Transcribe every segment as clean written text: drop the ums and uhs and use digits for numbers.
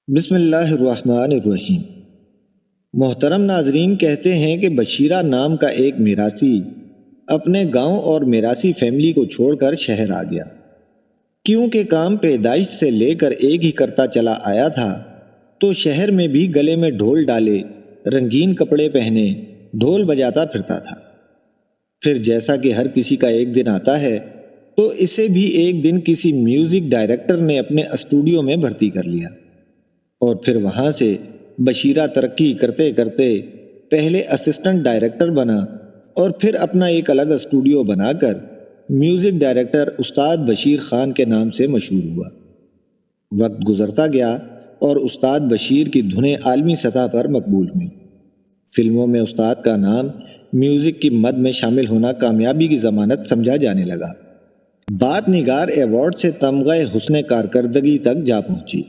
بسم اللہ الرحمن الرحیم۔ محترم ناظرین، کہتے ہیں کہ بشیرہ نام کا ایک میراثی اپنے گاؤں اور میراثی فیملی کو چھوڑ کر شہر آ گیا۔ کیونکہ کام پیدائش سے لے کر ایک ہی کرتا چلا آیا تھا، تو شہر میں بھی گلے میں ڈھول ڈالے، رنگین کپڑے پہنے ڈھول بجاتا پھرتا تھا۔ پھر جیسا کہ ہر کسی کا ایک دن آتا ہے، تو اسے بھی ایک دن کسی میوزک ڈائریکٹر نے اپنے اسٹوڈیو میں بھرتی کر لیا، اور پھر وہاں سے بشیرہ ترقی کرتے کرتے پہلے اسسٹنٹ ڈائریکٹر بنا، اور پھر اپنا ایک الگ اسٹوڈیو بنا کر میوزک ڈائریکٹر استاد بشیر خان کے نام سے مشہور ہوا۔ وقت گزرتا گیا اور استاد بشیر کی دھنیں عالمی سطح پر مقبول ہوئیں۔ فلموں میں استاد کا نام میوزک کی مد میں شامل ہونا کامیابی کی ضمانت سمجھا جانے لگا۔ بات نگار ایوارڈ سے تمغہ حسن کارکردگی تک جا پہنچی۔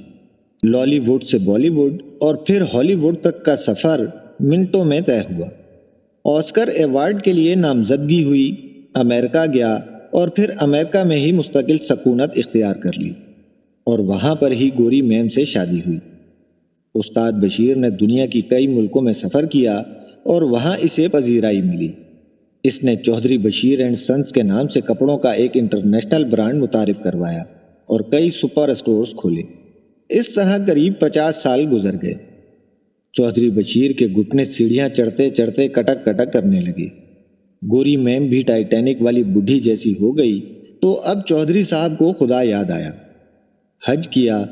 Lolly would say Bali would اور پھر ہالی ووڈ تک کا سفر منٹوں میں طے ہوا۔ آسکر ایوارڈ کے لیے نامزدگی ہوئی، امریکہ گیا اور پھر امریکہ میں ہی مستقل سکونت اختیار کر لی، اور وہاں پر ہی گوری میم سے شادی ہوئی۔ استاد بشیر نے دنیا کی کئی ملکوں میں سفر کیا اور وہاں اسے پذیرائی ملی۔ اس نے چودھری بشیر اینڈ سنس کے نام سے کپڑوں کا ایک انٹرنیشنل برانڈ متعارف کروایا اور کئی سپر اسٹورز کھولے۔ اس طرح قریب 50 سال گزر گئے۔ چودھری بشیر کے گھٹنے سیڑھیاں چڑھتے چڑھتے کٹک کٹک کرنے لگے۔ گوری میم بھی ٹائٹینک والی بڈھی جیسی ہو گئی، تو اب چودھری صاحب کو خدا یاد آیا۔ حج کیا،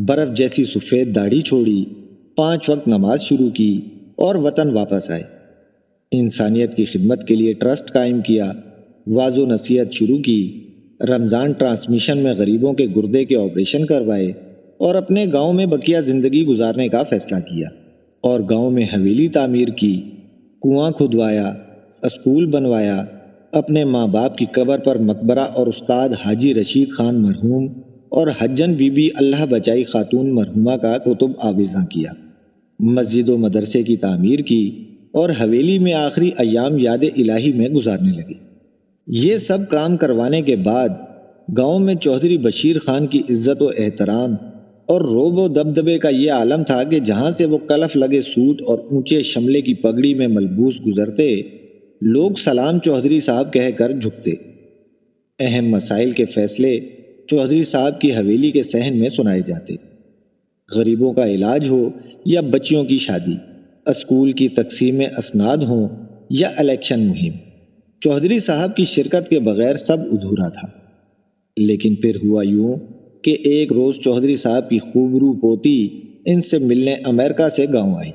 برف جیسی سفید داڑھی چھوڑی، 5 وقت نماز شروع کی اور وطن واپس آئے۔ انسانیت کی خدمت کے لیے ٹرسٹ قائم کیا، واعظ و نصیحت شروع کی، رمضان ٹرانسمیشن میں غریبوں کے گردے کے آپریشن کروائے، اور اپنے گاؤں میں بقیہ زندگی گزارنے کا فیصلہ کیا، اور گاؤں میں حویلی تعمیر کی، کنواں کھدوایا، اسکول بنوایا، اپنے ماں باپ کی قبر پر مقبرہ اور استاد حاجی رشید خان مرحوم اور حجن بی بی اللہ بچائی خاتون مرحومہ کا کتب آویزاں کیا، مسجد و مدرسے کی تعمیر کی، اور حویلی میں آخری ایام یاد الہی میں گزارنے لگے۔ یہ سب کام کروانے کے بعد گاؤں میں چودھری بشیر خان کی عزت و احترام اور روب و دبدبے کا یہ عالم تھا کہ جہاں سے وہ کلف لگے سوٹ اور اونچے شملے کی پگڑی میں ملبوس گزرتے، لوگ سلام چودھری صاحب کہہ کر جھکتے۔ اہم مسائل کے فیصلے چودھری صاحب کی حویلی کے صحن میں سنائے جاتے۔ غریبوں کا علاج ہو یا بچیوں کی شادی، اسکول کی تقسیم اسناد ہوں یا الیکشن مہم، چودھری صاحب کی شرکت کے بغیر سب ادھورا تھا۔ لیکن پھر ہوا یوں کہ ایک روز چودھری صاحب کی خوبرو پوتی ان سے ملنے امریکہ سے گاؤں آئی۔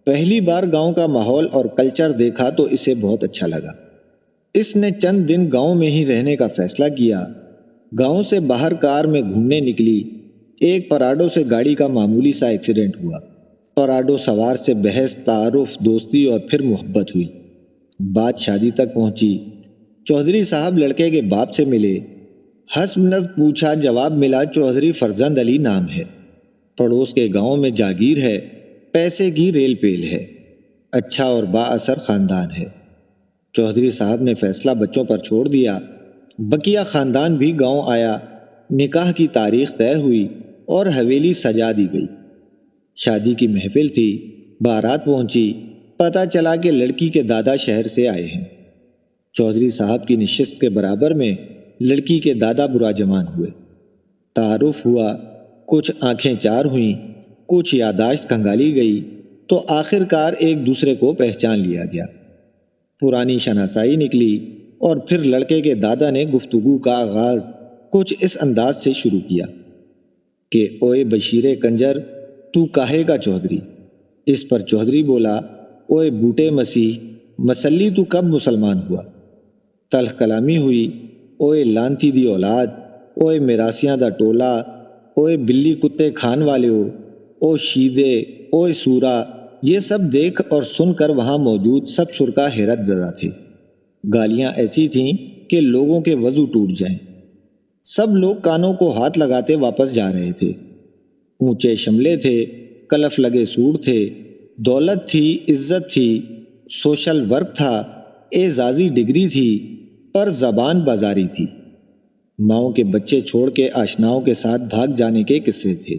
پہلی بار گاؤں کا ماحول اور کلچر دیکھا تو اسے بہت اچھا لگا۔ اس نے چند دن گاؤں میں ہی رہنے کا فیصلہ کیا۔ گاؤں سے باہر کار میں گھومنے نکلی، ایک پراڈو سے گاڑی کا معمولی سا ایکسیڈنٹ ہوا۔ پراڈو سوار سے بحث، تعارف، دوستی اور پھر محبت ہوئی۔ بات شادی تک پہنچی۔ چودھری صاحب لڑکے کے باپ سے ملے، حسب نسب پوچھا، جواب ملا چودھری فرزند علی نام ہے، پڑوس کے گاؤں میں جاگیر ہے، پیسے کی ریل پیل ہے، اچھا اور با اثر خاندان ہے۔ چودھری صاحب نے فیصلہ بچوں پر چھوڑ دیا۔ بقیہ خاندان بھی گاؤں آیا، نکاح کی تاریخ طے ہوئی اور حویلی سجا دی گئی۔ شادی کی محفل تھی، بارات پہنچی، پتہ چلا کہ لڑکی کے دادا شہر سے آئے ہیں۔ چودھری صاحب کی نشست کے برابر میں لڑکی کے دادا براجمان ہوئے۔ تعارف ہوا، کچھ آنکھیں چار ہوئیں، کچھ یادداشت کھنگالی گئی، تو آخر کار ایک دوسرے کو پہچان لیا گیا۔ پرانی شناسائی نکلی، اور پھر لڑکے کے دادا نے گفتگو کا آغاز کچھ اس انداز سے شروع کیا کہ اوئے بشیر کنجر، تو کاہے کا چودھری؟ اس پر چودھری بولا، اوئے بوٹے مسیح مسلی، تو کب مسلمان ہوا؟ تلخ کلامی ہوئی، اوئے لانتی دی اولاد، اوئے میراسیاں دا ٹولا، اوئے بلی کتے کھان والے ہو، او شیدے، اوئے سورا۔ یہ سب دیکھ اور سن کر وہاں موجود سب شرکا حیرت زدہ تھے۔ گالیاں ایسی تھیں کہ لوگوں کے وضو ٹوٹ جائیں۔ سب لوگ کانوں کو ہاتھ لگاتے واپس جا رہے تھے۔ اونچے شملے تھے، کلف لگے سوٹ تھے، دولت تھی، عزت تھی، سوشل ورک تھا، اعزازی ڈگری تھی، پر زبان بازاری تھی۔ ماؤں کے بچے چھوڑ کے آشناؤں کے ساتھ بھاگ جانے کے قصے تھے۔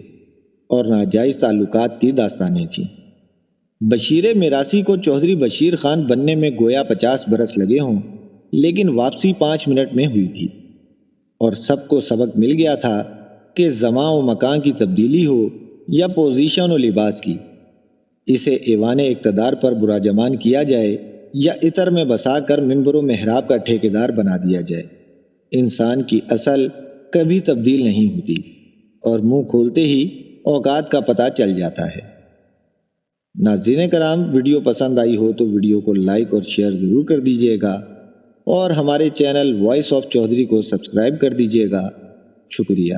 اور ناجائز تعلقات کی داستانیں تھیں۔ بشیر میراثی کو چودھری بشیر خان بننے میں گویا 50 برس لگے ہوں، لیکن واپسی 5 منٹ میں ہوئی تھی، اور سب کو سبق مل گیا تھا کہ زمان و مکان کی تبدیلی ہو یا پوزیشن و لباس کی، اسے ایوان اقتدار پر برا جمان کیا جائے یا عطر میں بسا کر منبر و محراب کا ٹھیکیدار بنا دیا جائے، انسان کی اصل کبھی تبدیل نہیں ہوتی، اور منہ کھولتے ہی اوقات کا پتہ چل جاتا ہے۔ ناظرین کرام، ویڈیو پسند آئی ہو تو ویڈیو کو لائک اور شیئر ضرور کر دیجیے گا، اور ہمارے چینل وائس آف چودھری کو سبسکرائب کر دیجیے گا۔ شکریہ۔